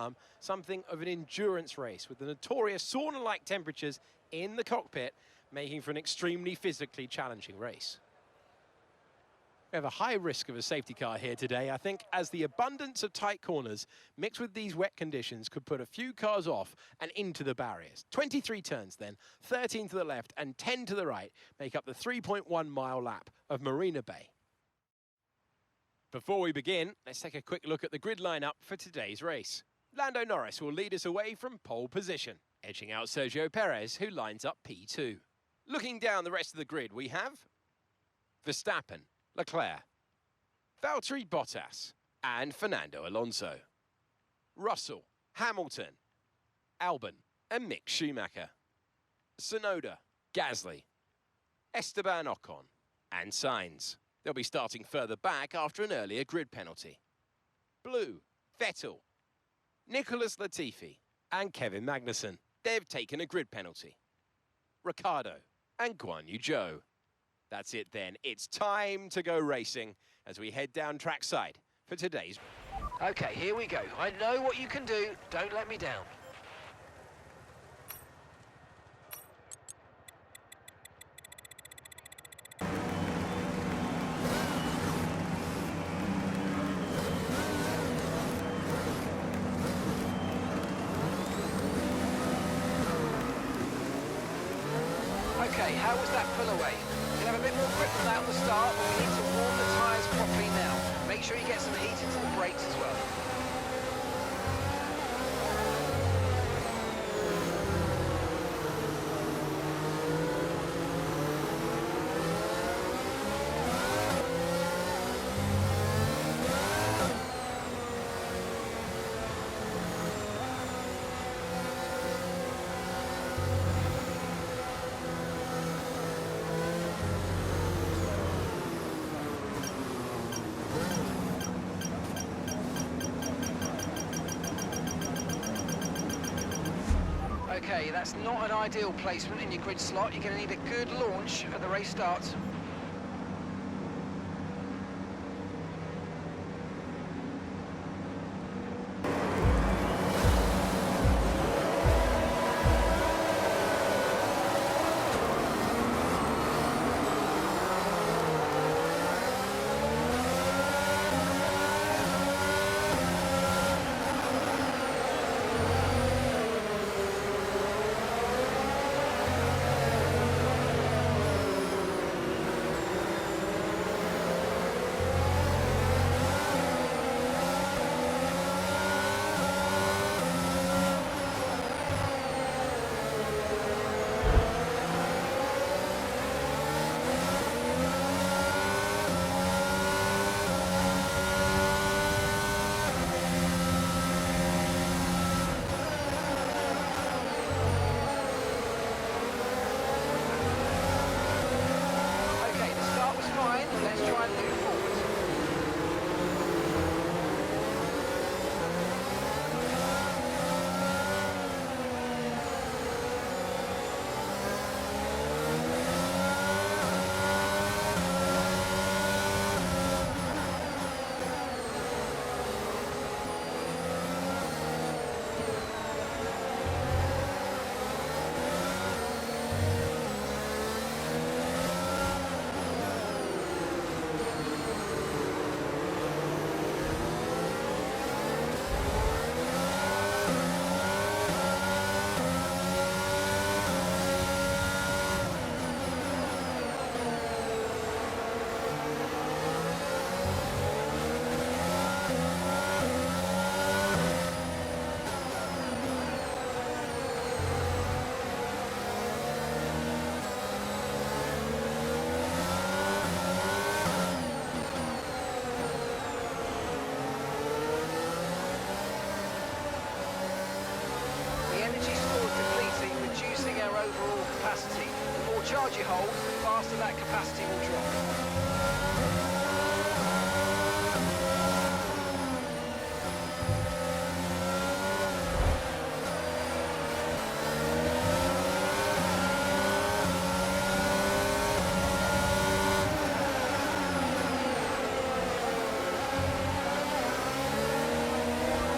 become something of an endurance race, with the notorious sauna-like temperatures in the cockpit, making for an extremely physically challenging race. We have a high risk of a safety car here today, I think, as the abundance of tight corners mixed with these wet conditions could put a few cars off and into the barriers. 23 turns then, 13 to the left and 10 to the right make up the 3.1 mile lap of Marina Bay. Before we begin, let's take a quick look at the grid lineup for today's race. Lando Norris will lead us away from pole position, edging out Sergio Perez, who lines up P2. Looking down the rest of the grid, we have Verstappen, Leclerc, Valtteri Bottas and Fernando Alonso, Russell, Hamilton, Albon and Mick Schumacher, Tsunoda, Gasly, Esteban Ocon and Sainz. They'll be starting further back after an earlier grid penalty. Blue, Vettel, Nicholas Latifi and Kevin Magnussen. They've taken a grid penalty. Ricciardo and Guan Yu Zhou. That's it then, it's time to go racing as we head down trackside for today's... Okay, here we go. I know what you can do, don't let me down. Okay, how was that pull away? You'll have a bit more grip on that at the start, but we need to warm the tyres properly now. Make sure you get some heat into the brakes as well. Okay, that's not an ideal placement in your grid slot. You're going to need a good launch at the race starts. charge you hold, the faster that capacity will drop.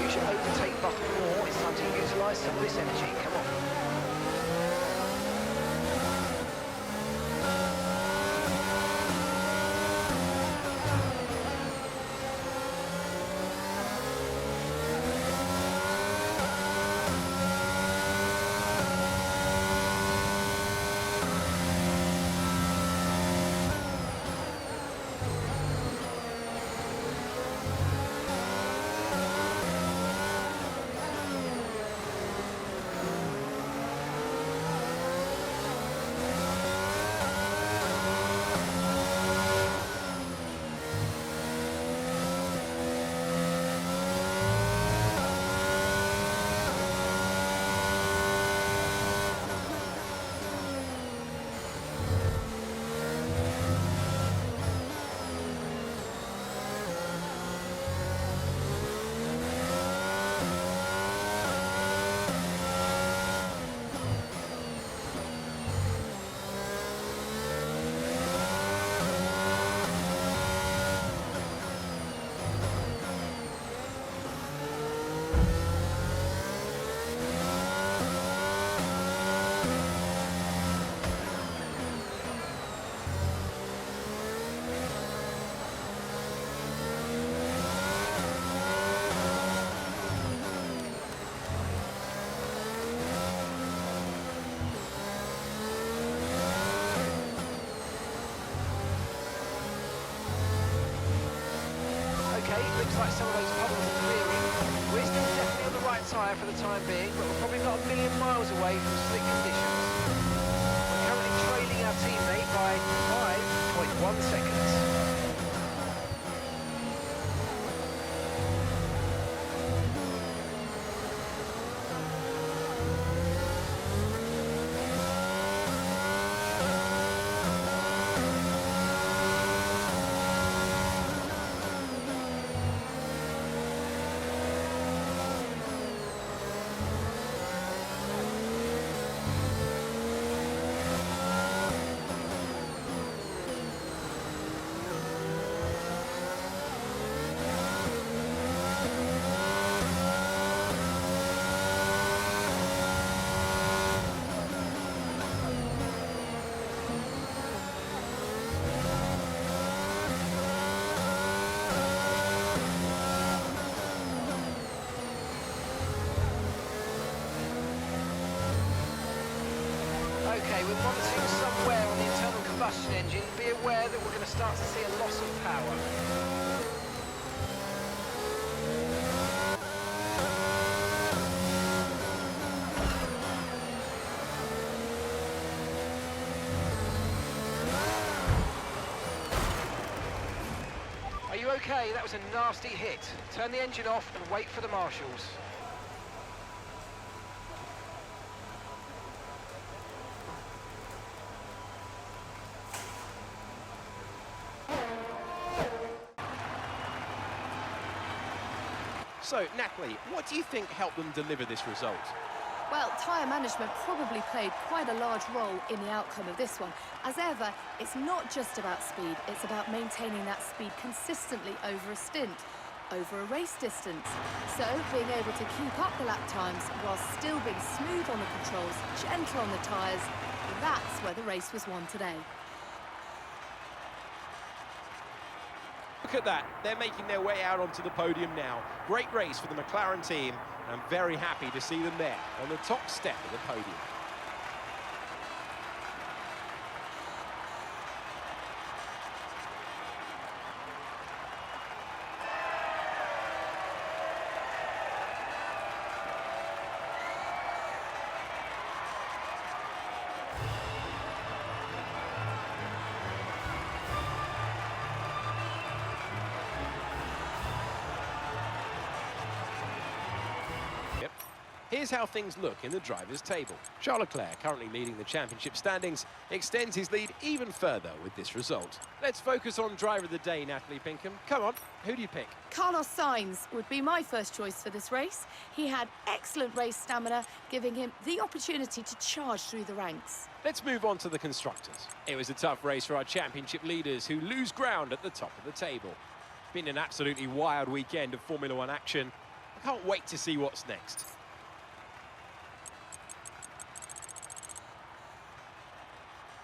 Use your overtake button. some of this energy. Come on. Looks like some of those puddles are clearing. We're still definitely on the right tyre for the time being, but we're probably not a million miles away from slick conditions. We're currently trailing our teammate by 5.1 seconds. Okay, we're monitoring some wear on the internal combustion engine. Be aware that we're going to start to see a loss of power. Are you okay? That was a nasty hit. Turn the engine off and wait for the marshals. So, Natalie, what do you think helped them deliver this result? Well, tyre management probably played quite a large role in the outcome of this one. As ever, it's not just about speed, it's about maintaining that speed consistently over a stint, over a race distance. So, being able to keep up the lap times while still being smooth on the controls, gentle on the tyres, that's where the race was won today. Look at that, they're making their way out onto the podium now. Great race for the McLaren team, and I'm very happy to see them there on the top step of the podium. Here's how things look in the drivers' table. Charles Leclerc, currently leading the championship standings, extends his lead even further with this result. Let's focus on driver of the day, Natalie Pinkham. Come on, who do you pick? Carlos Sainz would be my first choice for this race. He had excellent race stamina, giving him the opportunity to charge through the ranks. Let's move on to the constructors. It was a tough race for our championship leaders who lose ground at the top of the table. Been an absolutely wild weekend of Formula One action. I can't wait to see what's next.